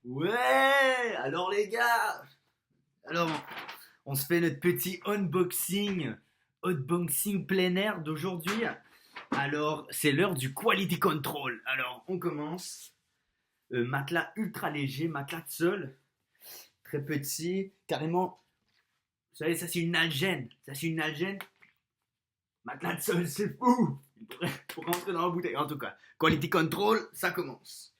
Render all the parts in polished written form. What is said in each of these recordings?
Ouais, alors les gars, alors on se fait notre petit unboxing plein air d'aujourd'hui. Alors c'est l'heure du quality control. Alors on commence. Matelas ultra léger, matelas de sol, très petit, carrément. Vous savez, ça c'est une algène. Ça c'est une algène. Matelas de sol, c'est fou. Pour rentrer dans la bouteille. En tout cas, quality control, ça commence.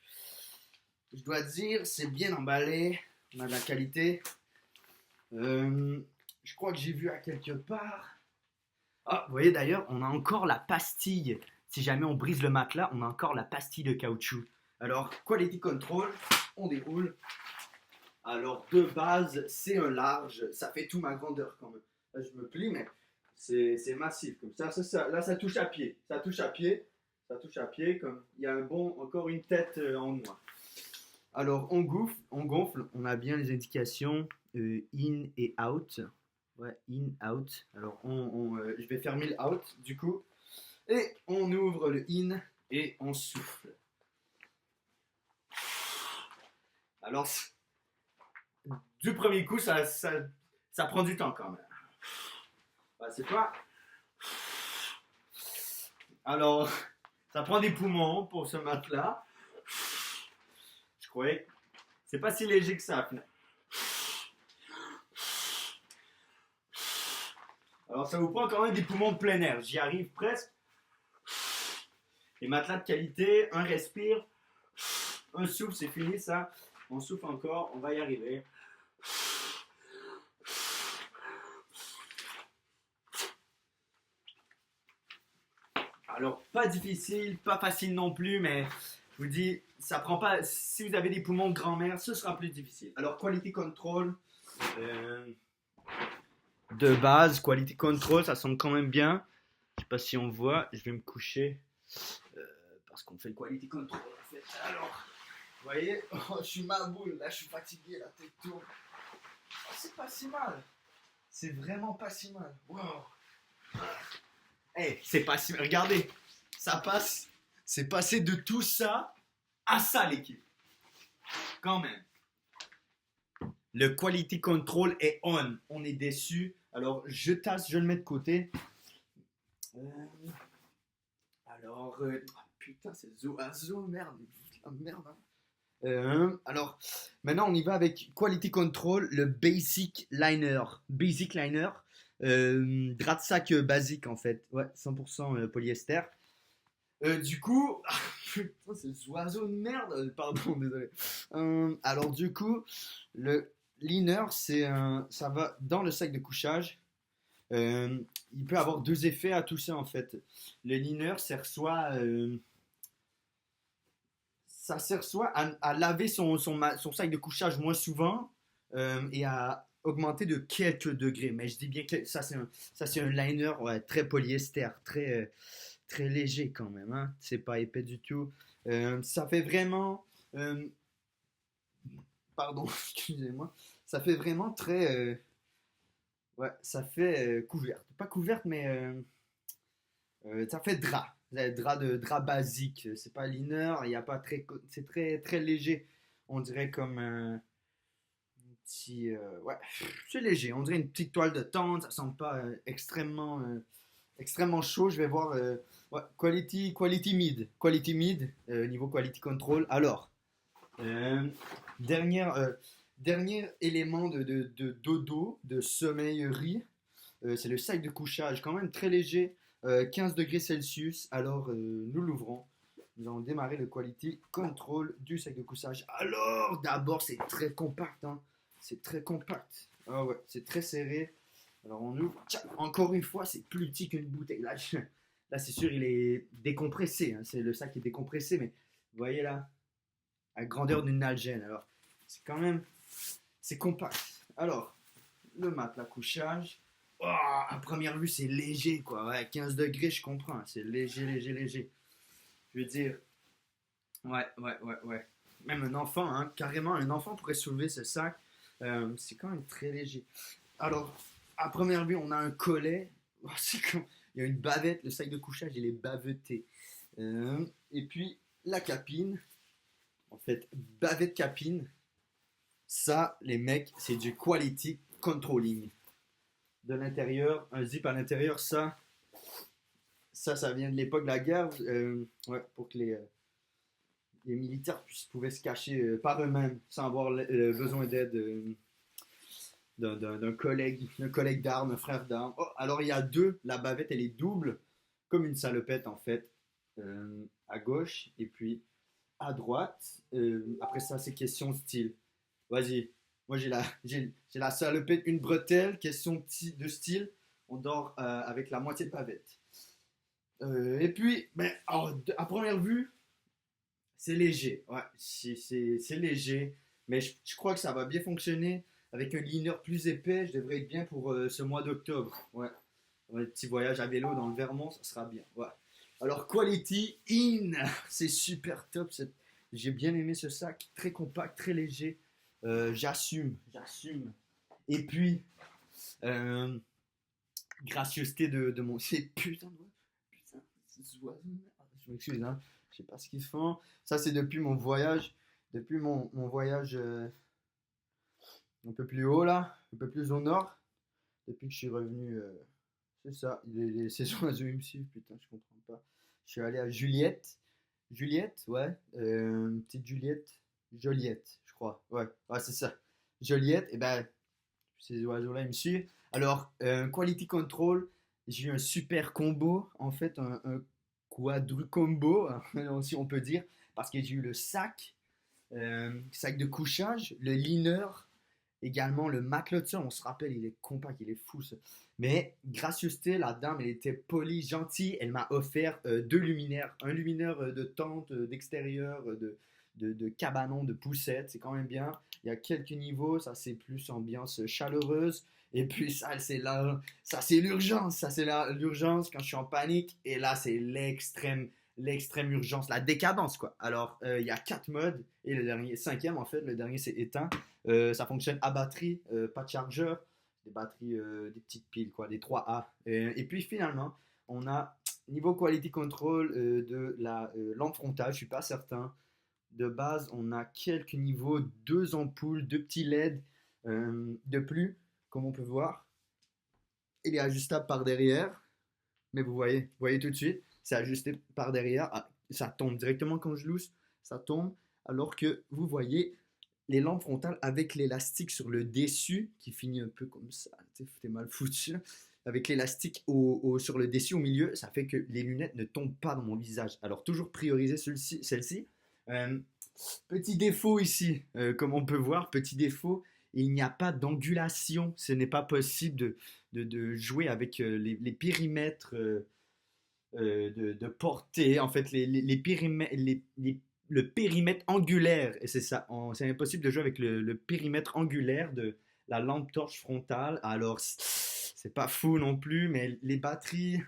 Je dois dire, c'est bien emballé. On a de la qualité. Je crois que j'ai vu à quelque part. Ah, vous voyez d'ailleurs, on a encore la pastille. Si jamais on brise le matelas, on a encore la pastille de caoutchouc. Alors, quality control, on déroule. Alors, de base, c'est un large. Ça fait tout ma grandeur quand même. Là, je me plie, mais c'est massif. Comme ça, là, ça touche à pied. Ça touche à pied. Ça touche à pied. Comme il y a encore une tête en noir. Alors, on gonfle, on a bien les indications in et out. Ouais, in, out. Alors, je vais fermer le out du coup. Et on ouvre le in et on souffle. Alors, du premier coup, ça prend du temps quand même. Bah, c'est pas. Alors, ça prend des poumons pour ce matelas. Je croyais que c'est pas si léger que ça. Alors, ça vous prend quand même des poumons de plein air. J'y arrive presque. Les matelas de qualité, un respire, un souffle, c'est fini ça. On souffle encore, on va y arriver. Alors, pas difficile, pas facile non plus, mais je vous dis, ça prend pas. Si vous avez des poumons de grand-mère, ce sera plus difficile. Alors, quality control, euh, de base, quality control, ça sonne quand même bien. Je sais pas si on voit, je vais me coucher euh, parce qu'on fait le quality control en fait. Alors, vous voyez, oh, je suis ma boule, là je suis fatigué, la tête tourne. Oh, c'est pas si mal. C'est vraiment pas si mal. Wow. Hey, c'est pas si mal. Regardez, ça passe. C'est passé de tout ça à ça, l'équipe. Quand même. Le quality control est on. On est déçu. Alors, je le mets de côté. Euh, putain, c'est Zoazo, merde. Ah, merde. Hein. Alors, maintenant on y va avec Quality Control, le Basic Liner. Basic Liner, drap de sac basique en fait. Ouais, 100% polyester. Du coup, putain, c'est ce oiseau de merde. Pardon, désolé. Alors, du coup, le liner, ça va dans le sac de couchage. Il peut avoir deux effets à tout ça en fait. Le liner sert soit ça sert soit à laver son sac de couchage moins souvent et à augmenter de quelques degrés. Mais je dis bien que ça, c'est un liner ouais, très polyester, très léger quand même. Hein. C'est pas épais du tout. Ça fait vraiment. Pardon, excusez-moi. Ça fait vraiment très. Ouais, ça fait couverte. Pas couverte, mais ça fait drap. Drap basique. C'est pas liner, il y a pas très, c'est très léger. On dirait comme un petit. Ouais, c'est léger. On dirait une petite toile de tente. Ça sent pas extrêmement chaud. Je vais voir. Ouais, quality mid. Quality mid, niveau quality control. Alors, euh, dernière, euh, dernier élément de dodo, de sommeillerie. C'est le sac de couchage, quand même très léger, 15 degrés Celsius. Alors, nous l'ouvrons. Nous allons démarrer le quality control du sac de couchage. Alors, d'abord, c'est très compact. Hein. C'est très compact. Ah ouais, c'est très serré. Alors, on ouvre. Tiens, encore une fois, c'est plus petit qu'une bouteille. Là c'est sûr, il est décompressé. Hein. C'est le sac qui est décompressé, mais vous voyez là, à grandeur d'une algène. Alors, c'est quand même, c'est compact. Alors, le matelas couchage. Oh, à première vue, c'est léger, quoi. Ouais, 15 degrés, je comprends. Hein. C'est léger, léger, léger. Je veux dire, ouais. Même un enfant, hein, carrément, un enfant pourrait soulever ce sac. C'est quand même très léger. Alors, à première vue, on a un collet. Oh, il y a une bavette. Le sac de couchage, il est baveté. Et puis, la capine. En fait, bavette capine. Ça, les mecs, c'est du quality controlling. De l'intérieur, un zip à l'intérieur, ça vient de l'époque de la guerre, ouais, pour que les militaires pouvaient se cacher par eux-mêmes sans avoir besoin d'aide d'un collègue d'armes, un frère d'armes. Oh, alors il y a deux, la bavette elle est double, comme une salopette en fait, à gauche et puis à droite. Après ça, c'est question style. Vas-y, moi j'ai la salopette, une bretelle, question de style. On dort avec la moitié de bavette. Et puis, ben, alors, à première vue, c'est léger. Ouais, c'est léger. Mais je crois que ça va bien fonctionner. Avec un liner plus épais, je devrais être bien pour ce mois d'octobre. Ouais. Un petit voyage à vélo dans le Vermont, ça sera bien. Ouais. Alors, Quality In, c'est super top. J'ai bien aimé ce sac. Très compact, très léger. J'assume. Et puis, euh, gracieuseté de mon. C'est putain de. Putain, ces oiseaux. Je m'excuse, hein. Je sais pas ce qu'ils font. Ça, c'est depuis mon voyage. Depuis mon voyage un peu plus haut, là. Un peu plus au nord. Depuis que je suis revenu. C'est ça. Ces oiseaux, ils me suivent. Putain, je comprends pas. Je suis allé à Juliette. Juliette, ouais. Petite Juliette. Joliette, je crois. Ouais, ouais, c'est ça. Joliette, et ben, ces oiseaux-là, ils me suivent. Alors, Quality Control, j'ai eu un super combo, en fait, un quadru-combo, si on peut dire, parce que j'ai eu le sac de couchage, le liner, également le matelas de ça, on se rappelle, il est compact, il est fou ça. Mais gracieuseté, la dame, elle était polie, gentille, elle m'a offert deux luminaires, un luminaire de tente, d'extérieur, de cabanon, de poussette, c'est quand même bien. Il y a quelques niveaux, ça c'est plus ambiance chaleureuse. Et puis ça c'est l'urgence, ça c'est l'urgence quand je suis en panique. Et là c'est l'extrême urgence, la décadence quoi. Alors il y a 4 modes et le dernier, cinquième en fait, le dernier c'est éteint. Ça fonctionne à batterie, pas de chargeur, des batteries, des petites piles quoi, des 3A. Et puis finalement on a niveau quality control de la lampe frontale, je suis pas certain. De base, on a quelques niveaux, deux ampoules, deux petits LED de plus, comme on peut voir. Il est ajustable par derrière, mais vous voyez tout de suite, c'est ajusté par derrière. Ah, ça tombe directement quand je lousse, ça tombe. Alors que vous voyez les lampes frontales avec l'élastique sur le dessus qui finit un peu comme ça. T'es mal foutu. Avec l'élastique sur le dessus au milieu, ça fait que les lunettes ne tombent pas dans mon visage. Alors toujours prioriser celle-ci. Euh, Petit défaut ici, comme on peut voir, petit défaut, il n'y a pas d'angulation. Ce n'est pas possible de jouer avec les périmètres de portée. En fait, les périmètres, le périmètre angulaire, et c'est ça, c'est impossible de jouer avec le périmètre angulaire de la lampe torche frontale. Alors, c'est pas fou non plus, mais les batteries,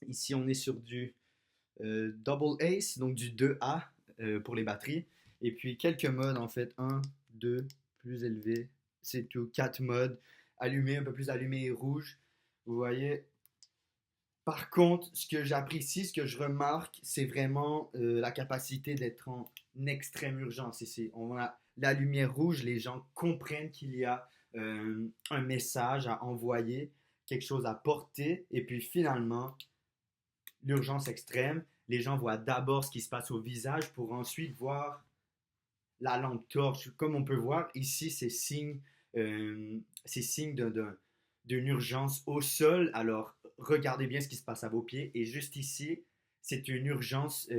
ici on est sur du Double Ace, donc du 2A pour les batteries. Et puis quelques modes en fait, un 2 plus élevé, c'est tout, 4 modes, allumé, un peu plus allumé et rouge. Vous voyez. Par contre, ce que j'apprécie, ce que je remarque, c'est vraiment la capacité d'être en extrême urgence ici. On a la lumière rouge, les gens comprennent qu'il y a un message à envoyer, quelque chose à porter, et puis finalement, l'urgence extrême, les gens voient d'abord ce qui se passe au visage pour ensuite voir la lampe torche. Comme on peut voir ici, c'est signe d'une urgence au sol. Alors, regardez bien ce qui se passe à vos pieds. Et juste ici, c'est une urgence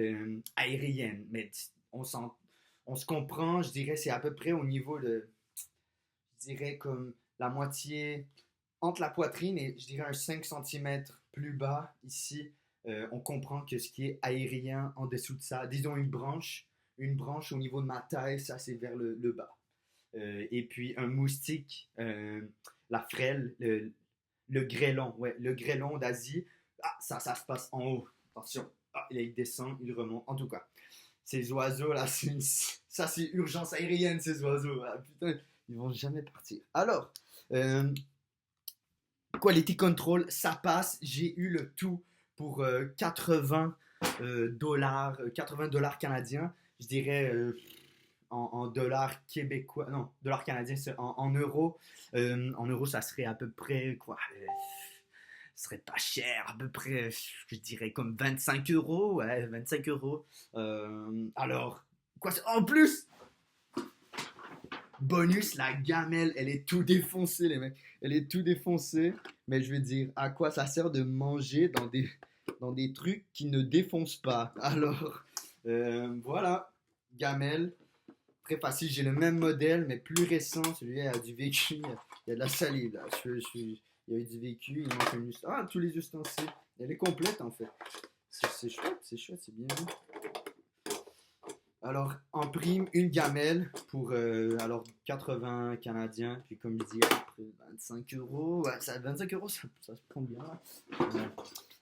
aérienne. Mais on se comprend, je dirais, c'est à peu près au niveau je dirais comme la moitié entre la poitrine et je dirais un 5 cm plus bas ici. On comprend que ce qui est aérien en dessous de ça, disons une branche au niveau de ma taille, ça c'est vers le bas. Et puis un moustique, la frêle, le grêlon, ouais, le grêlon d'Asie, ah, ça se passe en haut. Attention, ah, il descend, il remonte. En tout cas, ces oiseaux là, ça c'est urgence aérienne, ces oiseaux. Ah, putain, ils vont jamais partir. Alors, quality control, ça passe. J'ai eu le tout pour 80 dollars, 80 dollars canadiens. Je dirais en dollars québécois, non, dollars canadiens, c'est en euros. En euros, ça serait à peu près quoi? Ce serait pas cher, à peu près, je dirais comme 25 euros, ouais, 25 euros. Alors, quoi, en plus, bonus, la gamelle, elle est tout défoncée, les mecs. Elle est tout défoncée, mais je veux dire, à quoi ça sert de manger dans des trucs qui ne défoncent pas? Alors, voilà, gamelle, très facile. J'ai le même modèle, mais plus récent. Celui-là a du vécu, il y a de la salive, là. Il y a eu du vécu, il manque un ustensile. Ah, tous les ustensiles. Elle est complète, en fait. C'est chouette, c'est bien vu. Alors, en prime, une gamelle pour alors 80 Canadiens, puis comme je dis, après 25 euros. Ouais, 25 euros, ça se prend bien.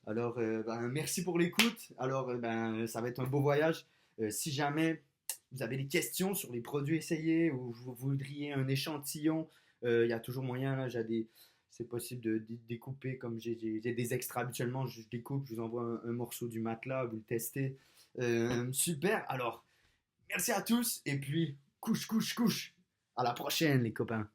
Alors, ben, merci pour l'écoute. Alors, ben, ça va être un beau voyage. Si jamais vous avez des questions sur les produits essayés ou vous voudriez un échantillon, il y a toujours moyen. Là, c'est possible de découper comme j'ai des extras habituellement. Je découpe, je vous envoie un morceau du matelas, vous le testez. Super. Alors, merci à tous et puis couche, couche, couche. À la prochaine, les copains.